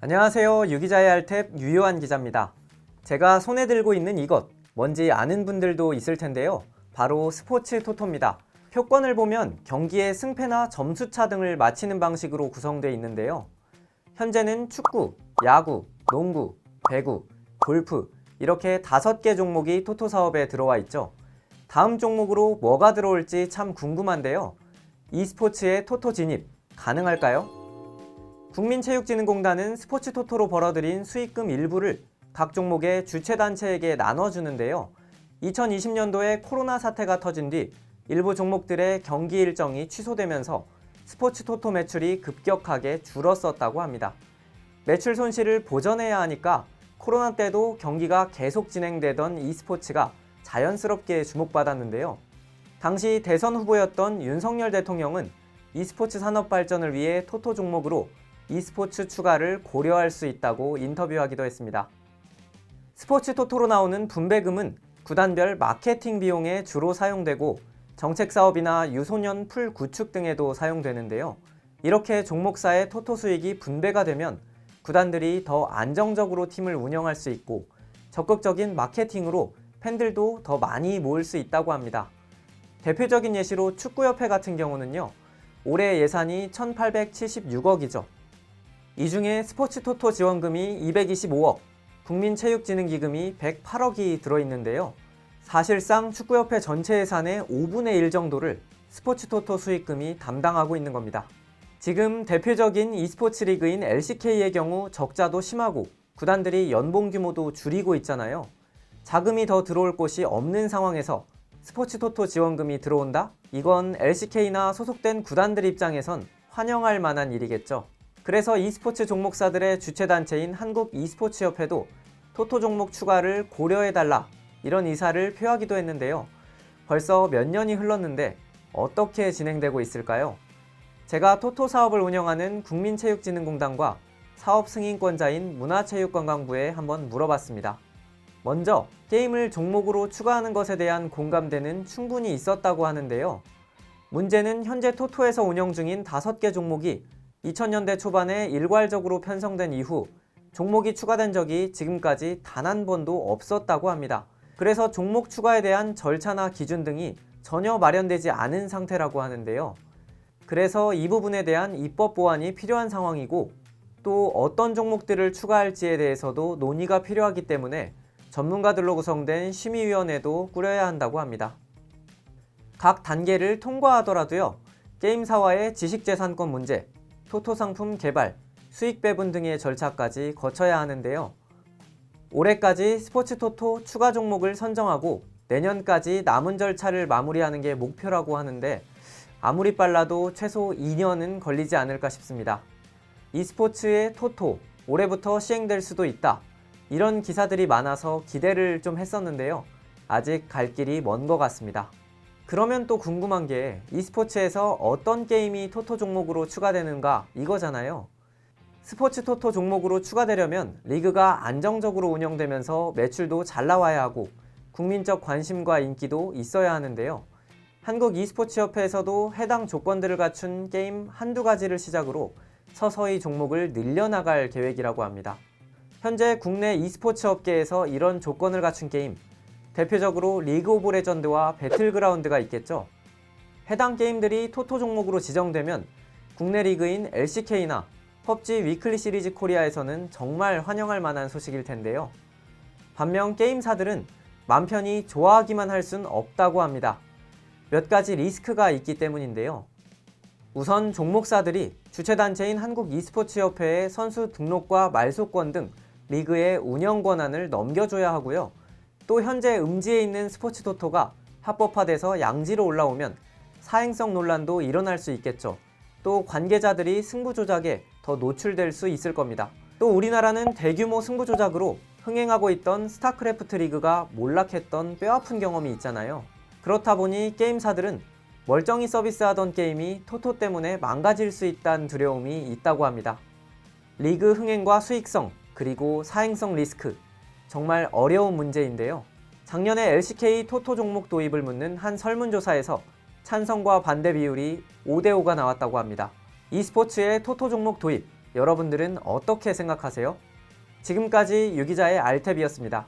안녕하세요. 유기자의 알탭 유효한 기자입니다. 제가 손에 들고 있는 이것, 뭔지 아는 분들도 있을 텐데요. 바로 스포츠 토토입니다. 표권을 보면 경기의 승패나 점수차 등을 맞히는 방식으로 구성되어 있는데요. 현재는 축구, 야구, 농구, 배구, 골프 이렇게 5개 종목이 토토 사업에 들어와 있죠. 다음 종목으로 뭐가 들어올지 참 궁금한데요. e스포츠의 토토 진입 가능할까요? 국민체육진흥공단은 스포츠 토토로 벌어들인 수익금 일부를 각 종목의 주최단체에게 나눠주는데요. 2020년도에 코로나 사태가 터진 뒤 일부 종목들의 경기 일정이 취소되면서 스포츠 토토 매출이 급격하게 줄었었다고 합니다. 매출 손실을 보전해야 하니까 코로나 때도 경기가 계속 진행되던 e스포츠가 자연스럽게 주목받았는데요. 당시 대선 후보였던 윤석열 대통령은 e스포츠 산업 발전을 위해 토토 종목으로 e스포츠 추가를 고려할 수 있다고 인터뷰하기도 했습니다. 스포츠 토토로 나오는 분배금은 구단별 마케팅 비용에 주로 사용되고 정책 사업이나 유소년 풀 구축 등에도 사용되는데요. 이렇게 종목사의 토토 수익이 분배가 되면 구단들이 더 안정적으로 팀을 운영할 수 있고 적극적인 마케팅으로 팬들도 더 많이 모을 수 있다고 합니다. 대표적인 예시로 축구협회 같은 경우는요. 올해 예산이 1,876억이죠. 이 중에 스포츠 토토 지원금이 225억, 국민체육진흥기금이 108억이 들어있는데요. 사실상 축구협회 전체 예산의 5분의 1 정도를 스포츠 토토 수익금이 담당하고 있는 겁니다. 지금 대표적인 e스포츠 리그인 LCK의 경우 적자도 심하고 구단들이 연봉 규모도 줄이고 있잖아요. 자금이 더 들어올 곳이 없는 상황에서 스포츠 토토 지원금이 들어온다? 이건 LCK나 소속된 구단들 입장에선 환영할 만한 일이겠죠. 그래서 e스포츠 종목사들의 주최단체인 한국 e스포츠협회도 토토 종목 추가를 고려해달라 이런 의사를 표하기도 했는데요. 벌써 몇 년이 흘렀는데 어떻게 진행되고 있을까요? 제가 토토 사업을 운영하는 국민체육진흥공단과 사업 승인권자인 문화체육관광부에 한번 물어봤습니다. 먼저 게임을 종목으로 추가하는 것에 대한 공감대는 충분히 있었다고 하는데요. 문제는 현재 토토에서 운영 중인 5개 종목이 2000년대 초반에 일괄적으로 편성된 이후 종목이 추가된 적이 지금까지 단 한 번도 없었다고 합니다. 그래서 종목 추가에 대한 절차나 기준 등이 전혀 마련되지 않은 상태라고 하는데요. 그래서 이 부분에 대한 입법 보완이 필요한 상황이고 또 어떤 종목들을 추가할지에 대해서도 논의가 필요하기 때문에 전문가들로 구성된 심의위원회도 꾸려야 한다고 합니다. 각 단계를 통과하더라도요. 게임사와의 지식재산권 문제, 토토 상품 개발, 수익 배분 등의 절차까지 거쳐야 하는데요. 올해까지 스포츠 토토 추가 종목을 선정하고 내년까지 남은 절차를 마무리하는 게 목표라고 하는데 아무리 빨라도 최소 2년은 걸리지 않을까 싶습니다. e스포츠의 토토, 올해부터 시행될 수도 있다. 이런 기사들이 많아서 기대를 좀 했었는데요. 아직 갈 길이 먼 것 같습니다. 그러면 또 궁금한 게 e스포츠에서 어떤 게임이 토토 종목으로 추가되는가 이거잖아요. 스포츠 토토 종목으로 추가되려면 리그가 안정적으로 운영되면서 매출도 잘 나와야 하고 국민적 관심과 인기도 있어야 하는데요. 한국 e스포츠협회에서도 해당 조건들을 갖춘 게임 한두 가지를 시작으로 서서히 종목을 늘려나갈 계획이라고 합니다. 현재 국내 e스포츠 업계에서 이런 조건을 갖춘 게임, 대표적으로 리그 오브 레전드와 배틀그라운드가 있겠죠. 해당 게임들이 토토 종목으로 지정되면 국내 리그인 LCK나 PUBG 위클리 시리즈 코리아에서는 정말 환영할 만한 소식일 텐데요. 반면 게임사들은 맘 편히 좋아하기만 할 순 없다고 합니다. 몇 가지 리스크가 있기 때문인데요. 우선 종목사들이 주최단체인 한국 e스포츠협회에 선수 등록과 말소권 등 리그의 운영 권한을 넘겨줘야 하고요. 또 현재 음지에 있는 스포츠 토토가 합법화돼서 양지로 올라오면 사행성 논란도 일어날 수 있겠죠. 또 관계자들이 승부 조작에 더 노출될 수 있을 겁니다. 또 우리나라는 대규모 승부 조작으로 흥행하고 있던 스타크래프트 리그가 몰락했던 뼈아픈 경험이 있잖아요. 그렇다 보니 게임사들은 멀쩡히 서비스하던 게임이 토토 때문에 망가질 수 있다는 두려움이 있다고 합니다. 리그 흥행과 수익성, 그리고 사행성 리스크, 정말 어려운 문제인데요. 작년에 LCK 토토 종목 도입을 묻는 한 설문조사에서 찬성과 반대 비율이 5대5가 나왔다고 합니다. e스포츠의 토토 종목 도입, 여러분들은 어떻게 생각하세요? 지금까지 유기자의 알탭이었습니다.